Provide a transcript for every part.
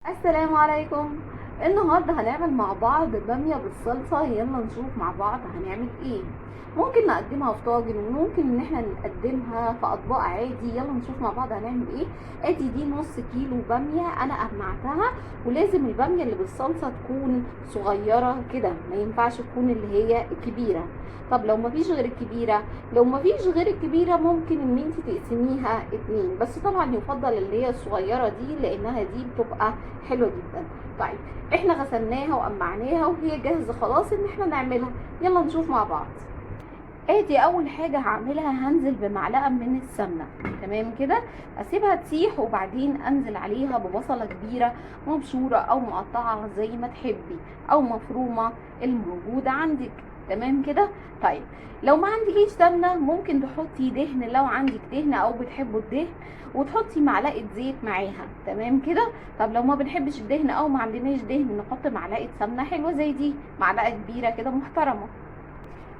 السلام عليكم. النهارده هنعمل مع بعض باميه بالصلصه. يلا نشوف مع بعض هنعمل ايه. ممكن نقدمها في طاجن وممكن ان احنا نقدمها في اطباق عادي. يلا نشوف مع بعض هنعمل ايه. ادي دي نص كيلو باميه انا قمعتها، ولازم الباميه اللي بالصلصه تكون صغيره كده، ما ينفعش تكون اللي هي الكبيره. طب لو مفيش غير الكبيره، ممكن ان انت تقسميها اتنين، بس طبعا يفضل اللي هي الصغيره دي لانها دي بتبقى حلوه جدا. طيب احنا غسلناها وقمعناها وهي جاهزه خلاص ان احنا نعملها. يلا نشوف مع بعض. ادي اول حاجه هعملها، هنزل بمعلقه من السمنه. تمام كده، اسيبها تسيح وبعدين انزل عليها ببصله كبيره مبشوره او مقطعه زي ما تحبي، او مفرومه الموجوده عندك. تمام كده. طيب لو ما عندكيش سمنه ممكن تحطي دهن، لو عندك دهن او بتحبوا الدهن، وتحطي معلقه زيت معاها. تمام كده. طب لو ما بنحبش الدهن او ما عندناش دهن، نحط معلقه سمنه حلوه زي دي، معلقه كبيره كده محترمه.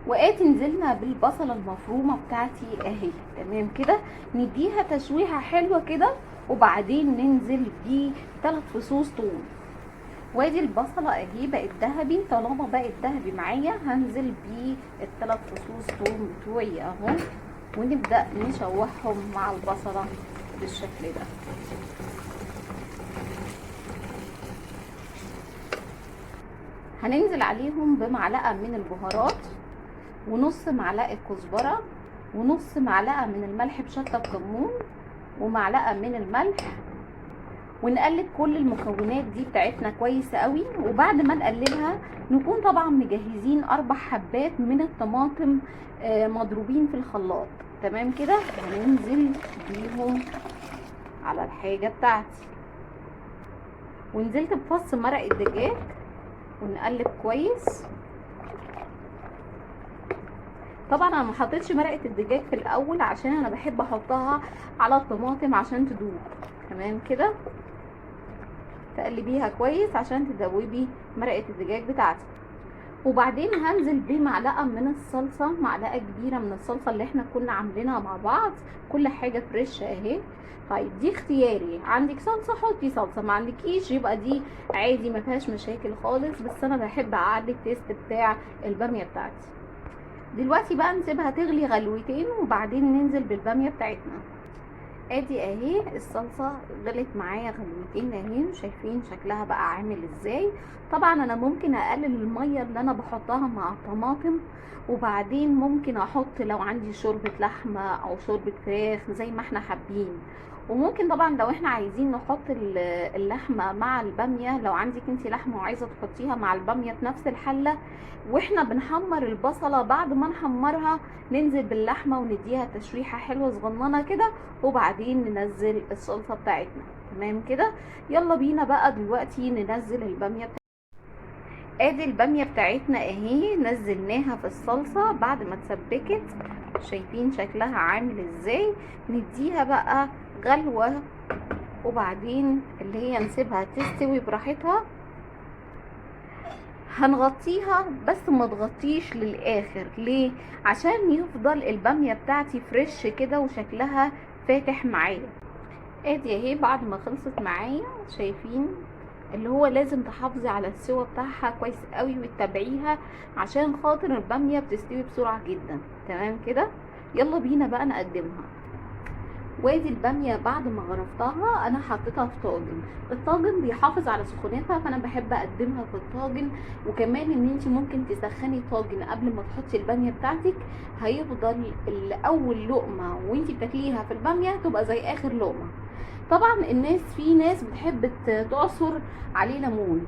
وقات نزلنا بالبصله المفرومه بتاعتي اهي. تمام كده، نديها تشويحه حلوه كده، وبعدين ننزل ب3 فصوص ثوم. وادي البصله اهي بقت ذهبي. طالما بقت ذهبي معايا هنزل ب3 فصوص ثوم بتوعي اهو، ونبدا نشوحهم مع البصله بالشكل ده. هننزل عليهم بمعلقه من البهارات، ونص معلقه كزبره، ونص معلقه من الملح بشطه بكمون، ومعلقه من الملح. ونقلب كل المكونات دي بتاعتنا كويس قوي. وبعد ما نقلبها نكون طبعا مجهزين 4 حبات من الطماطم مضروبين في الخلاط. تمام كده، هننزل بيهم على الحاجه بتاعتي. ونزلت بفص مرق الدجاج ونقلب كويس. طبعا انا ما حطيتش مرقه الدجاج في الاول عشان انا بحب احطها على الطماطم عشان تدوب. تمام كده، تقلبيها كويس عشان تدوبي مرقه الدجاج بتاعتك. وبعدين هنزل بمعلقه من الصلصه، معلقه كبيره من الصلصه اللي احنا كنا عاملينها مع بعض. كل حاجه فريش اهي. طيب دي اختياري، عندك صلصه حطي صلصه، ما عندكيش يبقى دي عادي ما فيهاش مشاكل خالص، بس انا بحب اعلي التيست بتاع الباميه بتاعتي. دلوقتي بقى نسيبها تغلي غلوتين وبعدين ننزل بالباميه بتاعتنا. ادي اهي الصلصه غلت معايا غلوتين اهي، شايفين شكلها بقى عامل ازاي. طبعا انا ممكن اقلل الميه اللي انا بحطها مع الطماطم، وبعدين ممكن احط لو عندي شوربه لحمه او شوربه فراخ زي ما احنا حابين. وممكن طبعا لو احنا عايزين نحط اللحمه مع الباميه، لو عندك انت لحمه وعايزه تحطيها مع الباميه في نفس الحله، واحنا بنحمر البصله بعد ما نحمرها ننزل باللحمه ونديها تشويحه حلوه صغننه كده، وبعدين ننزل الصلصه بتاعتنا. تمام كده. يلا بينا بقى دلوقتي ننزل الباميه بتاعتنا. ادي الباميه بتاعتنا اهي، نزلناها في الصلصه بعد ما اتسبكت. شايفين شكلها عامل ازاي. نديها بقى غلوه وبعدين اللي هي نسيبها تستوي براحتها. هنغطيها بس ما تغطيش للاخر. ليه؟ عشان يفضل الباميه بتاعتي فريش كده وشكلها فاتح معايا. ادي اهي بعد ما خلصت معايا، شايفين اللي هو لازم تحافظي على السوا بتاعها كويس قوي وتتابعيها عشان خاطر الباميه بتستوي بسرعه جدا. تمام كده. يلا بينا بقى نقدمها. وادي الباميه بعد ما غرفتها انا حطيتها في طاجن. الطاجن بيحافظ على سخونتها، فانا بحب اقدمها في الطاجن. وكمان ان انت ممكن تسخني طاجن قبل ما تحطي الباميه بتاعتك، هيفضل اول لقمه وانت بتاكليها في الباميه تبقى زي اخر لقمه. طبعا في ناس بتحب تعصر عليه ليمون.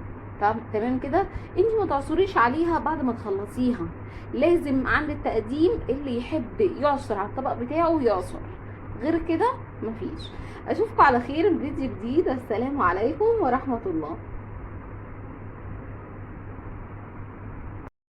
تمام كده، انت ما تعصريش عليها بعد ما تخلصيها. لازم عند التقديم اللي يحب يعصر على الطبق بتاعه يعصر، غير كده مفيش. اشوفكم على خير في فيديو جديد. السلام عليكم ورحمة الله.